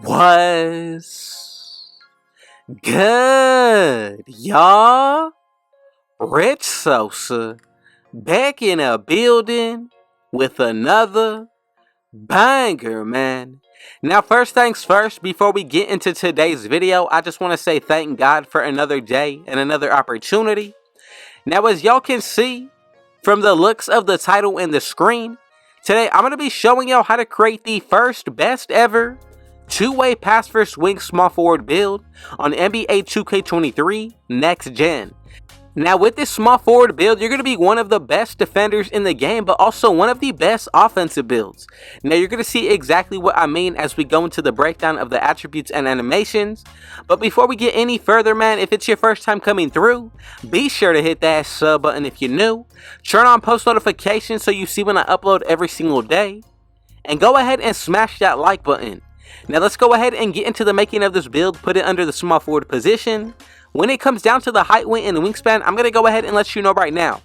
Was good, y'all? Rich Sosa back in a building with another banger, man. Now, first things first, before we get into today's video, I just want to say thank God for another day and another opportunity. Now, as y'all can see from the looks of the title and the screen, today I'm going to be showing y'all how to create the first best ever two-way pass first wing small forward build on NBA 2K23 Next Gen. Now, with this small forward build, you're going to be one of the best defenders in the game, but also one of the best offensive builds. Now, you're going to see exactly what I mean as we go into the breakdown of the attributes and animations. But before we get any further, man, if it's your first time coming through, be sure to hit that sub button if you're new. Turn on post notifications so you see when I upload every single day. And go ahead and smash that like button. Now, let's go ahead and get into the making of this build, put it under the small forward position. When it comes down to the height, weight, and wingspan, I'm going to go ahead and let you know right now.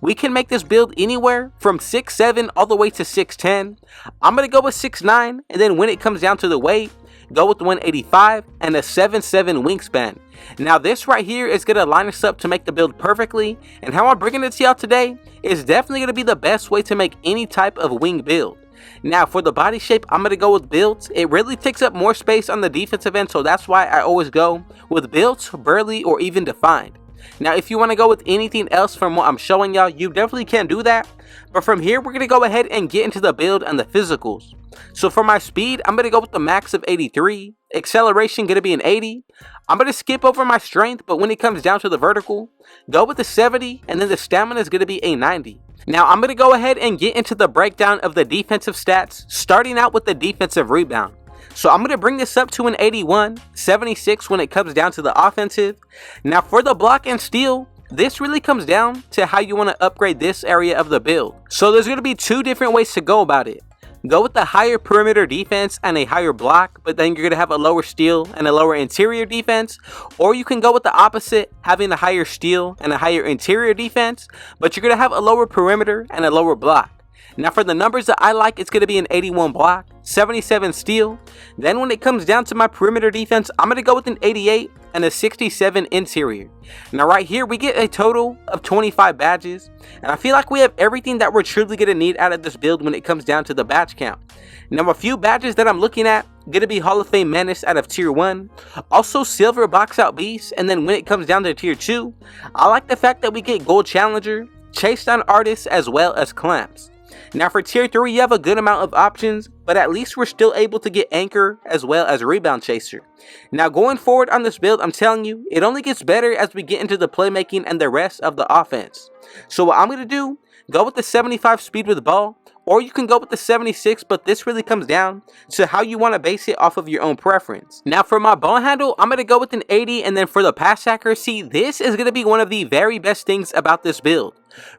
We can make this build anywhere from 6'7" all the way to 6'10". I'm going to go with 6'9", and then when it comes down to the weight, go with 185 and a 7'7" wingspan. Now, this right here is going to line us up to make the build perfectly, and how I'm bringing it to y'all today is definitely going to be the best way to make any type of wing build. Now, for the body shape, I'm going to go with built. It really takes up more space on the defensive end, so that's why I always go with built, burly, or even defined. Now, if you want to go with anything else from what I'm showing y'all, you definitely can do that. But from here, we're going to go ahead and get into the build and the physicals. So for my speed, I'm going to go with the max of 83. Acceleration going to be an 80. I'm going to skip over my strength, but when it comes down to the vertical, go with the 70, and then the stamina is going to be a 90. Now, I'm going to go ahead and get into the breakdown of the defensive stats, starting out with the defensive rebound. So I'm going to bring this up to an 81, 76 when it comes down to the offensive. Now, for the block and steal, this really comes down to how you want to upgrade this area of the build. So there's going to be two different ways to go about it. Go with the higher perimeter defense and a higher block, but then you're going to have a lower steal and a lower interior defense. Or you can go with the opposite, having a higher steal and a higher interior defense, but you're going to have a lower perimeter and a lower block. Now, for the numbers that I like, it's going to be an 81 block, 77 steal. Then when it comes down to my perimeter defense, I'm going to go with an 88 and a 67 interior. Now, right here, we get a total of 25 badges. And I feel like we have everything that we're truly going to need out of this build when it comes down to the badge count. Now, a few badges that I'm looking at, going to be Hall of Fame Menace out of Tier 1. Also, Silver Box Out Beast. And then when it comes down to Tier 2, I like the fact that we get Gold Challenger, Chase Down Artists, as well as Clamps. Now, for Tier 3, you have a good amount of options, but at least we're still able to get Anchor as well as Rebound Chaser. Now, going forward on this build, I'm telling you, it only gets better as we get into the playmaking and the rest of the offense. So what I'm going to do, go with the 75 speed with ball, or you can go with the 76, but this really comes down to how you want to base it off of your own preference. Now, for my ball handle, I'm going to go with an 80, and then for the pass accuracy, this is going to be one of the very best things about this build.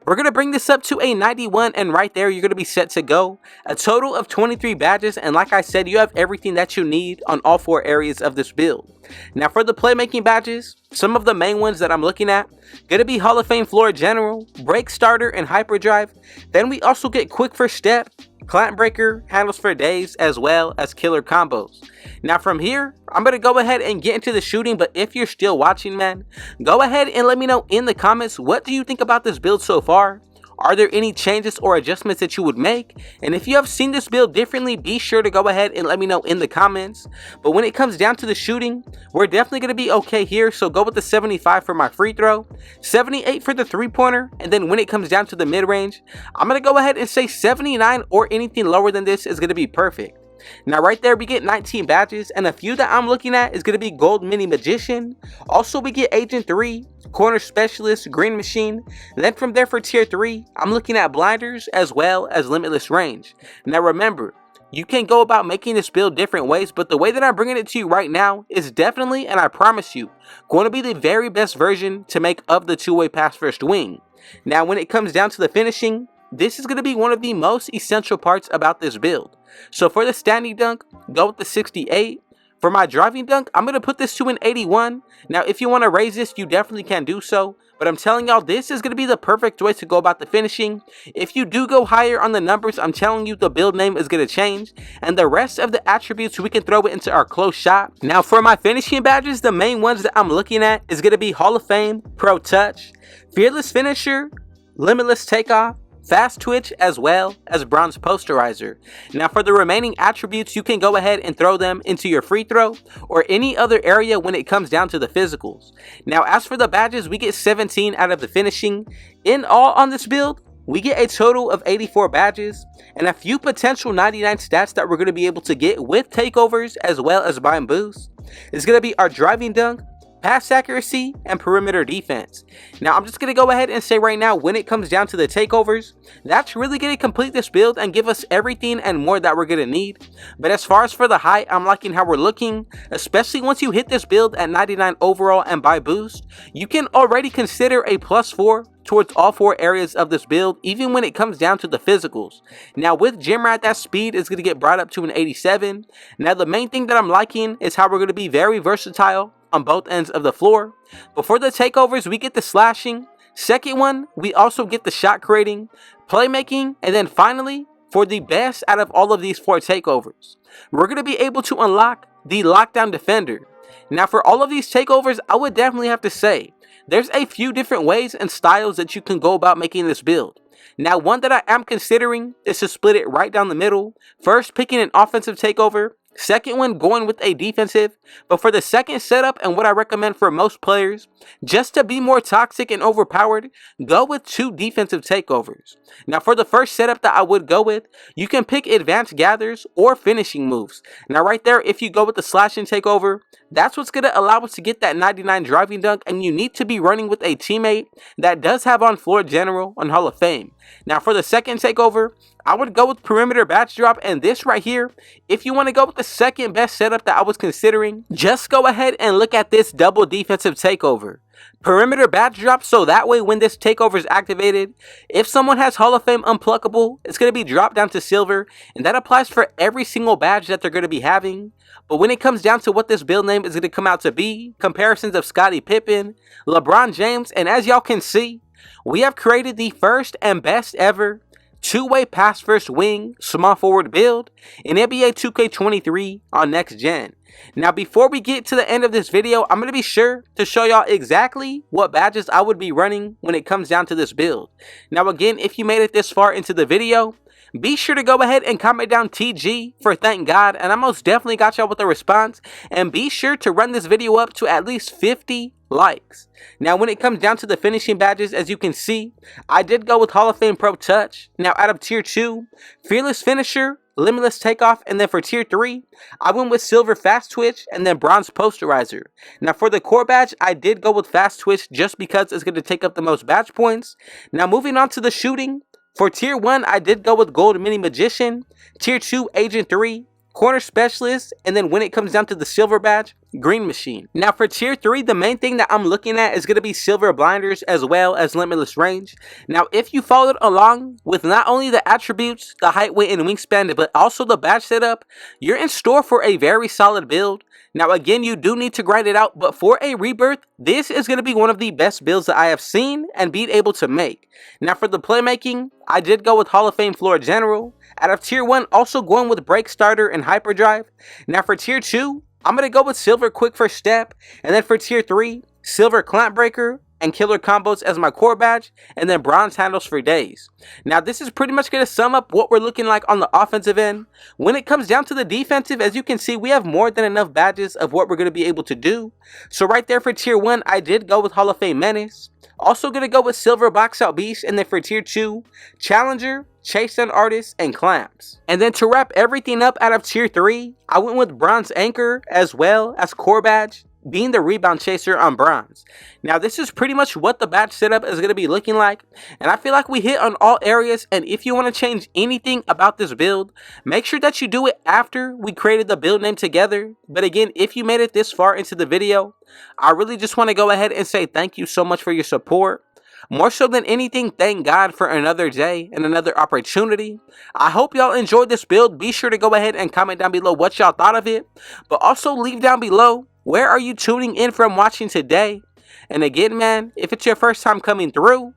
We're going to bring this up to a 91, and right there, you're going to be set to go. A total of 23 badges, and like I said, you have everything that you need on all four areas of this build. Now, for the playmaking badges, some of the main ones that I'm looking at, going to be Hall of Fame Floor General, Break Starter, and Hyperdrive. Then we also get Quick First Step, Clamp Breaker, Handles for Days, as well as Killer Combos. Now, from here, I'm going to go ahead and get into the shooting, but if you're still watching, man, go ahead and let me know in the comments, what do you think about this build so far? Are there any changes or adjustments that you would make? And if you have seen this build differently, be sure to go ahead and let me know in the comments. But when it comes down to the shooting, we're definitely going to be okay here. So go with the 75 for my free throw, 78 for the three-pointer, and then when it comes down to the mid-range, I'm going to go ahead and say 79 or anything lower than this is going to be perfect. Now, right there, we get 19 badges, and a few that I'm looking at is going to be Gold Mini Magician. Also, we get Agent 3, Corner Specialist, Green Machine. Then from there for Tier 3, I'm looking at Blinders as well as Limitless Range. Now, remember, you can go about making this build different ways, but the way that I'm bringing it to you right now is definitely, and I promise you, going to be the very best version to make of the two-way pass first wing. Now, when it comes down to the finishing, this is going to be one of the most essential parts about this build. So for the standing dunk, go with the 68. For my driving dunk, I'm going to put this to an 81. Now, if you want to raise this, you definitely can do so. But I'm telling y'all, this is going to be the perfect way to go about the finishing. If you do go higher on the numbers, I'm telling you the build name is going to change. And the rest of the attributes, we can throw it into our close shot. Now for my finishing badges, the main ones that I'm looking at is going to be Hall of Fame, Pro Touch, Fearless Finisher, Limitless Takeoff, Fast Twitch, as well as Bronze Posterizer. Now for the remaining attributes, you can go ahead and throw them into your free throw or any other area when it comes down to the physicals. Now as for the badges, we get 17 out of the finishing. In all on this build, we get a total of 84 badges and a few potential 99 stats that we're going to be able to get with takeovers as well as buying boosts. It's going to be our driving dunk, pass accuracy, and perimeter defense. Now I'm just going to go ahead and say right now, when it comes down to the takeovers, that's really going to complete this build and give us everything and more that we're going to need. But as far as for the height, I'm liking how we're looking, especially once you hit this build at 99 overall and buy boost. You can already consider a +4 towards all 4 areas of this build, even when it comes down to the physicals. Now with gym rat, that speed is going to get brought up to an 87. Now the main thing that I'm liking is how we're going to be very versatile on both ends of the floor. Before the takeovers, we get the slashing. Second one, we also get the shot creating, playmaking, and then finally, for the best out of all of these 4 takeovers, we're going to be able to unlock the lockdown defender. Now for all of these takeovers, I would definitely have to say, there's a few different ways and styles that you can go about making this build. Now one that I am considering is to split it right down the middle. First, picking an offensive takeover. Second one, going with a defensive. But for the second setup, and what I recommend for most players, just to be more toxic and overpowered, go with 2 defensive takeovers. Now for the first setup that I would go with, you can pick advanced gathers or finishing moves. Now right there, if you go with the slashing takeover, that's what's going to allow us to get that 99 driving dunk, and you need to be running with a teammate that does have on floor general on Hall of Fame. Now for the second takeover, I would go with perimeter badge drop, and this right here, if you want to go with the second best setup that I was considering, just go ahead and look at this double defensive takeover. Perimeter badge drop, so that way when this takeover is activated, if someone has Hall of Fame unpluckable, it's going to be dropped down to silver, and that applies for every single badge that they're going to be having. But when it comes down to what this build name is going to come out to be, comparisons of Scottie Pippen, LeBron James, and as y'all can see, we have created the first and best ever two-way pass first wing small forward build in NBA 2K23 on next gen. Now before we get to the end of this video, I'm going to be sure to show y'all exactly what badges I would be running when it comes down to this build. Now again, if you made it this far into the video, be sure to go ahead and comment down TG for thank God, and I most definitely got y'all with a response. And be sure to run this video up to at least 50 likes. Now when it comes down to the finishing badges, as you can see, I did go with Hall of Fame Pro Touch. Now out of tier 2, Fearless Finisher, Limitless Takeoff, and then for tier 3, I went with Silver Fast Twitch and then Bronze Posterizer. Now for the core badge, I did go with Fast Twitch just because it's going to take up the most badge points. Now moving on to the shooting, for tier 1, I did go with Gold Mini Magician, tier 2, Agent 3, Corner Specialist, and then when it comes down to the silver badge, Green Machine. Now for tier 3, the main thing that I'm looking at is going to be Silver Blinders as well as Limitless Range. Now if you followed along with not only the attributes, the height, weight, and wingspan, but also the badge setup, you're in store for a very solid build. Now again, you do need to grind it out, but for a rebirth, this is going to be one of the best builds that I have seen and been able to make. Now for the playmaking, I did go with Hall of Fame Floor General. Out of tier 1, also going with Break Starter and Hyperdrive. Now for tier 2, I'm going to go with Silver Quick First Step, and then for tier 3, Silver Clamp Breaker and Killer Combos as my core badge, and then Bronze Handles for days. Now this is pretty much going to sum up what we're looking like on the offensive end. When it comes down to the defensive, as you can see, we have more than enough badges of what we're going to be able to do. So right there for tier 1, I did go with Hall of Fame Menace. Also going to go with Silver Box Out Beast, and then for tier 2, Challenger, Chase Down Artist, and Clamps. And then to wrap everything up out of tier 3, I went with Bronze Anchor as well as core badge, being the rebound chaser on bronze. Now this is pretty much what the badge setup is going to be looking like, and I feel like we hit on all areas. And if you want to change anything about this build, make sure that you do it after we created the build name together. But again, if you made it this far into the video, I really just want to go ahead and say thank you so much for your support. More so than anything, thank God for another day and another opportunity. I hope y'all enjoyed this build. Be sure to go ahead and comment down below what y'all thought of it, but also leave down below, where are you tuning in from watching today? And again, man, if it's your first time coming through,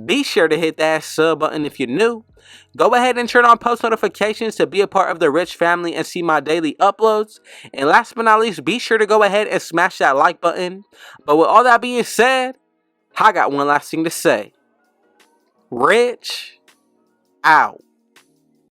be sure to hit that sub button if you're new. Go ahead and turn on post notifications to be a part of the Rich family and see my daily uploads. And last but not least, be sure to go ahead and smash that like button. But with all that being said, I got one last thing to say. Rich out.